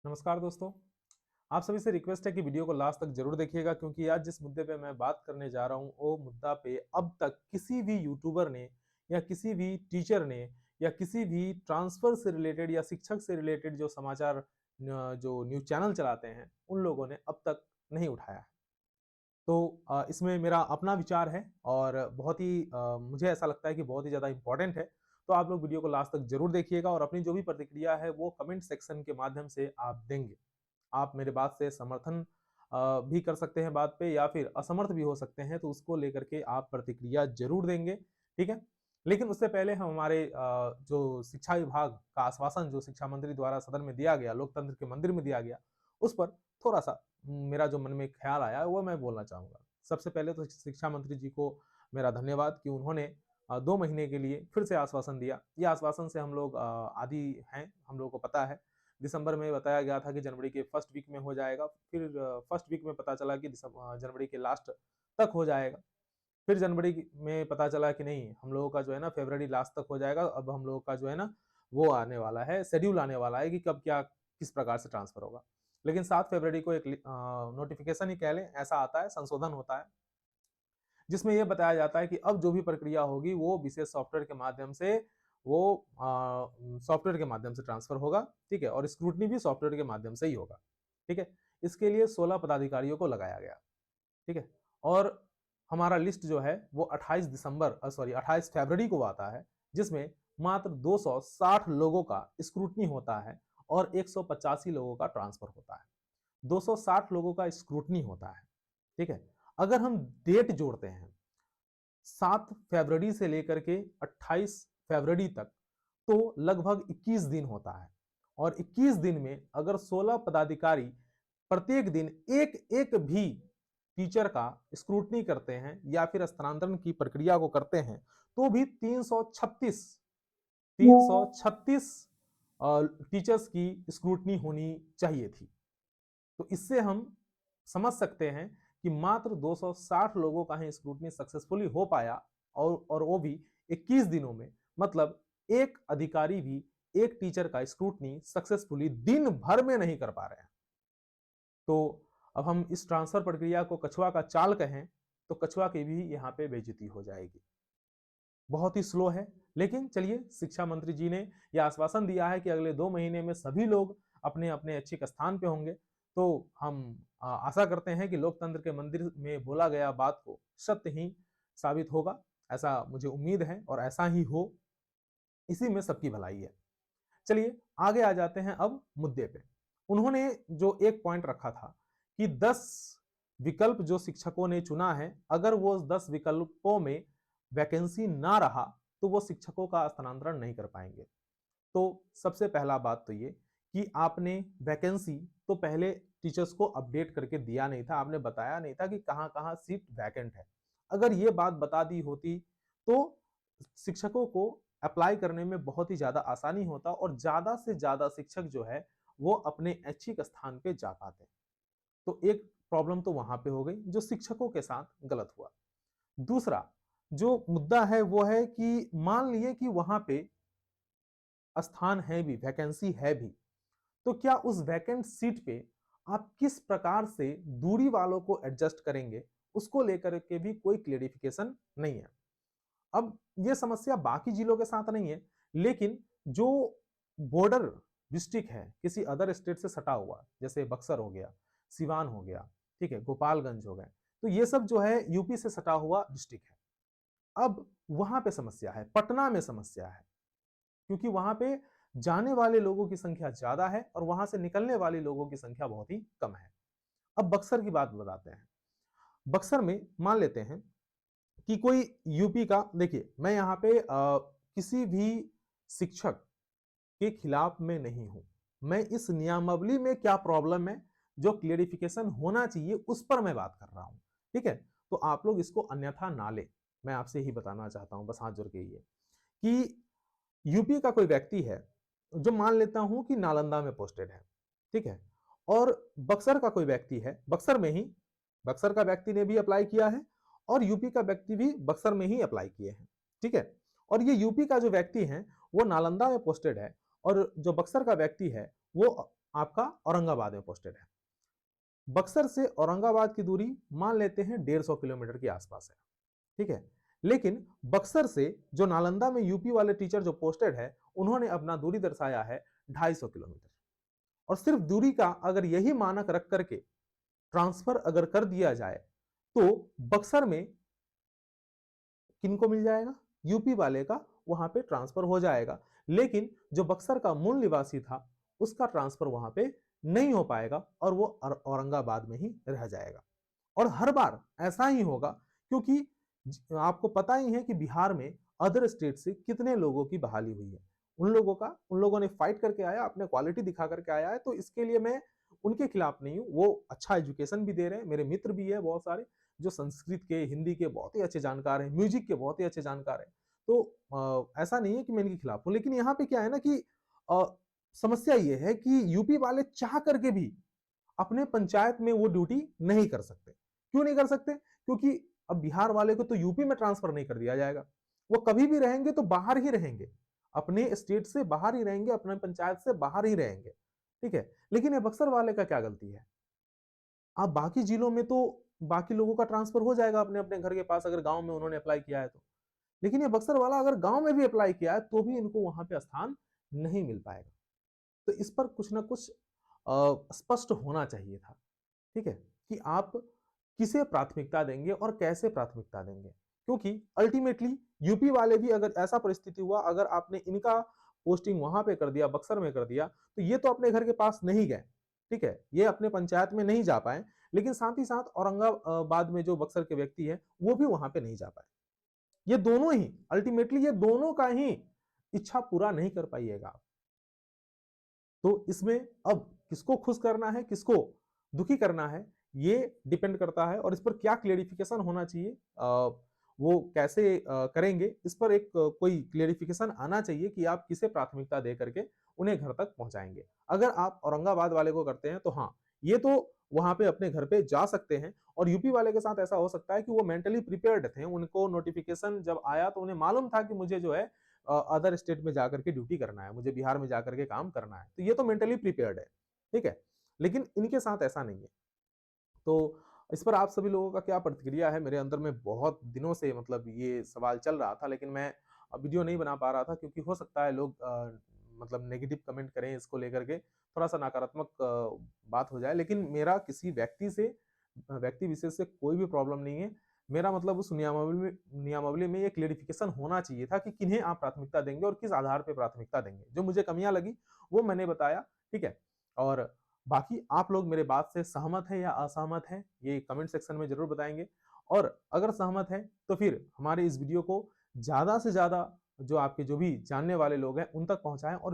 नमस्कार दोस्तों। आप सभी से रिक्वेस्ट है कि वीडियो को लास्ट तक जरूर देखिएगा, क्योंकि आज जिस मुद्दे पे मैं बात करने जा रहा हूँ वो मुद्दा पे अब तक किसी भी यूट्यूबर ने या किसी भी टीचर ने या किसी भी ट्रांसफर से रिलेटेड या शिक्षक से रिलेटेड जो समाचार जो न्यूज चैनल चलाते हैं उन लोगों ने अब तक नहीं उठाया है। तो इसमें मेरा अपना विचार है और बहुत ही मुझे ऐसा लगता है कि बहुत ही ज़्यादा इम्पोर्टेंट है। तो आप लोग वीडियो को लास्ट तक जरूर देखिएगा और अपनी जो भी प्रतिक्रिया है वो कमेंट सेक्शन के माध्यम से आप देंगे। आप मेरे बात से समर्थन भी कर सकते हैं बात पे, या फिर असमर्थ भी हो सकते हैं, तो उसको लेकर के आप प्रतिक्रिया जरूर देंगे। ठीक है। लेकिन उससे पहले हम हमारे जो शिक्षा विभाग का आश्वासन जो शिक्षा मंत्री द्वारा सदन में दिया गया, लोकतंत्र के मंदिर में दिया गया, उस पर थोड़ा सा मेरा जो मन में ख्याल आया वो मैं बोलना चाहूंगा। सबसे पहले तो शिक्षा मंत्री जी को मेरा धन्यवाद कि उन्होंने 2 महीने के लिए फिर से आश्वासन दिया। ये आश्वासन से हम लोग आदि हैं, हम लोगों को पता है। दिसंबर में बताया गया था कि जनवरी के फर्स्ट वीक में हो जाएगा, फिर फर्स्ट वीक में पता चला कि जनवरी के लास्ट तक हो जाएगा, फिर जनवरी में पता चला कि नहीं, हम लोगों का जो है ना फरवरी लास्ट तक हो जाएगा। अब हम लोगों का जो है ना वो आने वाला है, शेड्यूल आने वाला है कि कब क्या किस प्रकार से ट्रांसफर होगा। लेकिन 7 फरवरी को एक नोटिफिकेशन ही कह लें ऐसा आता है, संशोधन होता है, जिसमें यह बताया जाता है कि अब जो भी प्रक्रिया होगी वो विशेष सॉफ्टवेयर के माध्यम से वो सॉफ्टवेयर के माध्यम से ट्रांसफर होगा। ठीक है। और स्क्रूटनी भी सॉफ्टवेयर के माध्यम से ही होगा। ठीक है। इसके लिए 16 पदाधिकारियों को लगाया गया। ठीक है। और हमारा लिस्ट जो है वो 28 फरवरी को आता है, जिसमें मात्र 260 लोगों का स्क्रूटनी होता है और 185 लोगों का ट्रांसफर होता है। 260 लोगों का स्क्रूटनी होता है। ठीक है। अगर हम डेट जोड़ते हैं 7 फरवरी से लेकर के 28 फरवरी तक, तो लगभग 21 दिन होता है। और 21 दिन में अगर 16 पदाधिकारी प्रत्येक दिन एक एक भी टीचर का स्क्रूटनी करते हैं या फिर स्थानांतरण की प्रक्रिया को करते हैं, तो भी 336 टीचर्स की स्क्रूटनी होनी चाहिए थी। तो इससे हम समझ सकते हैं कि मात्र 260 लोगों का ही स्क्रूटनी सक्सेसफुली हो पाया, और वो भी 21 दिनों में। मतलब एक अधिकारी भी एक टीचर का स्क्रूटनी सक्सेसफुली दिन भर में नहीं कर पा रहे हैं। तो अब हम इस ट्रांसफर प्रक्रिया को कछुआ का चाल कहें तो कछुआ की भी यहाँ पे बेइज्जती हो जाएगी। बहुत ही स्लो है। लेकिन चलिए, शिक्षा मंत्री जी ने यह आश्वासन दिया है कि अगले 2 महीने में सभी लोग अपने अपने अच्छे स्थान पे होंगे। तो हम आशा करते हैं कि लोकतंत्र के मंदिर में बोला गया बात को सत्य ही साबित होगा। ऐसा मुझे उम्मीद है और ऐसा ही हो, इसी में सबकी भलाई है। चलिए आगे आ जाते हैं अब मुद्दे पे। उन्होंने जो एक पॉइंट रखा था कि 10 विकल्प जो शिक्षकों ने चुना है, अगर वो 10 विकल्पों में वैकेंसी ना रहा तो वो शिक्षकों का स्थानांतरण नहीं कर पाएंगे। तो सबसे पहला बात तो ये कि आपने वैकेंसी तो पहले टीचर्स को अपडेट करके दिया नहीं था, आपने बताया नहीं था कि कहां कहां सीट वैकेंट है। अगर ये बात बता दी होती तो शिक्षकों को अप्लाई करने में बहुत ही ज्यादा आसानी होता और ज्यादा से ज्यादा शिक्षक जो है वो अपने ऐच्छिक स्थान पे जा पाते। तो एक प्रॉब्लम तो वहां पे हो गई जो शिक्षकों के साथ गलत हुआ। दूसरा जो मुद्दा है वो है कि मान लिए कि वहां पे स्थान है भी, वैकेंसी है भी, तो क्या उस वैकेंट सीट पे आप किस प्रकार से दूरी वालों को एडजस्ट करेंगे, उसको लेकर के भी कोई क्लेरिफिकेशन नहीं है। अब ये समस्या बाकी जिलों के साथ नहीं है, लेकिन जो बॉर्डर डिस्ट्रिक्ट है किसी अदर स्टेट से सटा हुआ, जैसे बक्सर हो गया, सिवान हो गया, ठीक है, गोपालगंज हो गए, तो ये सब जो है यूपी से सटा हुआ डिस्ट्रिक्ट है। अब वहां पे समस्या है, पटना में समस्या है, क्योंकि वहां पे जाने वाले लोगों की संख्या ज्यादा है और वहां से निकलने वाले लोगों की संख्या बहुत ही कम है। अब बक्सर की बात बताते हैं। बक्सर में मान लेते हैं कि कोई यूपी का, देखिए मैं यहाँ पे किसी भी शिक्षक के खिलाफ में नहीं हूं, मैं इस नियमावली में क्या प्रॉब्लम है जो क्लियरिफिकेशन होना चाहिए उस पर मैं बात कर रहा हूं। ठीक है। तो आप लोग इसको अन्यथा ना ले, मैं आपसे ही बताना चाहता हूं बस हाथ जोड़ के ये कि यूपी का कोई व्यक्ति है जो मान लेता हूं कि नालंदा में पोस्टेड है, ठीक है, और बक्सर का कोई व्यक्ति है, बक्सर में ही, बक्सर का व्यक्ति ने भी अप्लाई किया है और यूपी का व्यक्ति भी बक्सर में ही अप्लाई किए हैं। ठीक है। और ये यूपी का जो व्यक्ति है वो नालंदा में पोस्टेड है और जो बक्सर का व्यक्ति है वो आपका औरंगाबाद में पोस्टेड है। बक्सर से औरंगाबाद की दूरी मान लेते हैं 150 किलोमीटर के आसपास है, ठीक है। लेकिन बक्सर से जो नालंदा में यूपी वाले टीचर जो पोस्टेड है, उन्होंने अपना दूरी दर्शाया है 250 किलोमीटर। और सिर्फ दूरी का अगर यही मानक रख करके ट्रांसफर अगर कर दिया जाए तो बक्सर में किनको मिल जाएगा, यूपी वाले का वहां पे ट्रांसफर हो जाएगा। लेकिन जो बक्सर का मूल निवासी था उसका ट्रांसफर वहां पे नहीं हो पाएगा और वो औरंगाबाद में ही रह जाएगा। और हर बार ऐसा ही होगा, क्योंकि आपको पता ही है कि बिहार में अदर स्टेट से कितने लोगों की बहाली हुई है। उन लोगों ने फाइट करके आया, अपने क्वालिटी दिखा करके आया है। तो इसके लिए मैं उनके खिलाफ नहीं हूं, वो अच्छा एजुकेशन भी दे रहे हैं। मेरे मित्र भी है बहुत सारे जो संस्कृत के, हिंदी के बहुत ही अच्छे जानकार हैं, म्यूजिक के बहुत ही अच्छे जानकार हैं। तो ऐसा नहीं है कि मैं इनके खिलाफ हूं, लेकिन यहाँ पे क्या है ना कि समस्या ये है कि यूपी वाले चाह करके भी अपने पंचायत में वो ड्यूटी नहीं कर सकते। क्यों नहीं कर सकते? क्योंकि अब बिहार वाले को तो यूपी में ट्रांसफर नहीं कर दिया जाएगा। वो कभी भी रहेंगे तो बाहर ही रहेंगे, अपने स्टेट से बाहर ही रहेंगे, अपने पंचायत से बाहर ही रहेंगे, ठीक है। लेकिन ये बक्सर वाले का क्या गलती है? आप बाकी जिलों में तो बाकी लोगों का ट्रांसफर हो जाएगा अपने अपने घर के पास, अगर गांव में उन्होंने अप्लाई किया है तो। लेकिन ये बक्सर वाला अगर गांव में भी अप्लाई किया है तो भी इनको वहां पे स्थान नहीं मिल पाएगा। तो इस पर कुछ ना कुछ स्पष्ट होना चाहिए था, ठीक है, कि आप किसे प्राथमिकता देंगे और कैसे प्राथमिकता देंगे। क्योंकि अल्टीमेटली यूपी वाले भी, अगर ऐसा परिस्थिति हुआ, अगर आपने इनका पोस्टिंग वहां पे कर दिया, बक्सर में कर दिया, तो ये तो अपने घर के पास नहीं गए, ठीक है, ये अपने पंचायत में नहीं जा पाए। लेकिन साथ ही साथ औरंगाबाद में जो बक्सर के व्यक्ति है वो भी वहां पे नहीं जा पाए। ये दोनों ही अल्टीमेटली, ये दोनों का ही इच्छा पूरा नहीं कर पाइएगा आप। तो इसमें अब किसको खुश करना है, किसको दुखी करना है, ये डिपेंड करता है। और इस पर क्या क्लेरिफिकेशन होना चाहिए, वो कैसे करेंगे, इस पर एक कोई क्लेरिफिकेशन आना चाहिए कि आप किसे प्राथमिकता दे करके उन्हें घर तक पहुंचाएंगे। अगर आप औरंगाबाद वाले को करते हैं तो हाँ, ये तो वहां पे अपने घर पे जा सकते हैं। और यूपी वाले के साथ ऐसा हो सकता है कि वो मेंटली प्रिपेयर्ड थे, उनको नोटिफिकेशन जब आया तो उन्हें मालूम था कि मुझे जो है अदर स्टेट में जाकर के ड्यूटी करना है, मुझे बिहार में जाकर के काम करना है, तो ये तो मेंटली प्रिपेयर्ड है, ठीक है। लेकिन इनके साथ ऐसा नहीं है। तो इस पर आप सभी लोगों का क्या प्रतिक्रिया है? मेरे अंदर में बहुत दिनों से मतलब ये सवाल चल रहा था, लेकिन मैं वीडियो नहीं बना पा रहा था, क्योंकि हो सकता है लोग मतलब नेगेटिव कमेंट करें इसको लेकर के, थोड़ा सा नकारात्मक बात हो जाए। लेकिन मेरा किसी व्यक्ति विशेष से कोई भी प्रॉब्लम नहीं है। मेरा मतलब उस नियमावली में ये क्लेरिफिकेशन होना चाहिए था कि किन्हें आप प्राथमिकता देंगे और किस आधार पर प्राथमिकता देंगे। जो मुझे कमियां लगी वो मैंने बताया, ठीक है। और बाकी आप लोग मेरे बात से सहमत है या असहमत है, ये कमेंट सेक्शन में जरूर बताएंगे। और अगर सहमत है तो फिर हमारे इस वीडियो को ज्यादा से ज्यादा जो आपके जो भी जानने वाले लोग हैं उन तक पहुंचाएं, और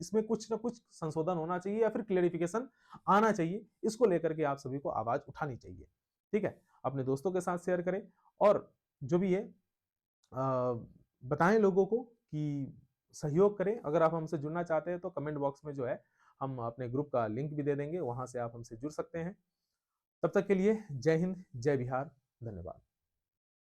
इसमें कुछ ना कुछ संशोधन होना चाहिए या फिर क्लेरिफिकेशन आना चाहिए। इसको लेकर के आप सभी को आवाज उठानी चाहिए, ठीक है। अपने दोस्तों के साथ शेयर करें, और जो भी है बताएं लोगों को कि सहयोग करें। अगर आप हमसे जुड़ना चाहते हैं तो कमेंट बॉक्स में जो है हम अपने ग्रुप का लिंक भी दे देंगे, वहां से आप हमसे जुड़ सकते हैं। तब तक के लिए जय हिंद, जय बिहार, धन्यवाद।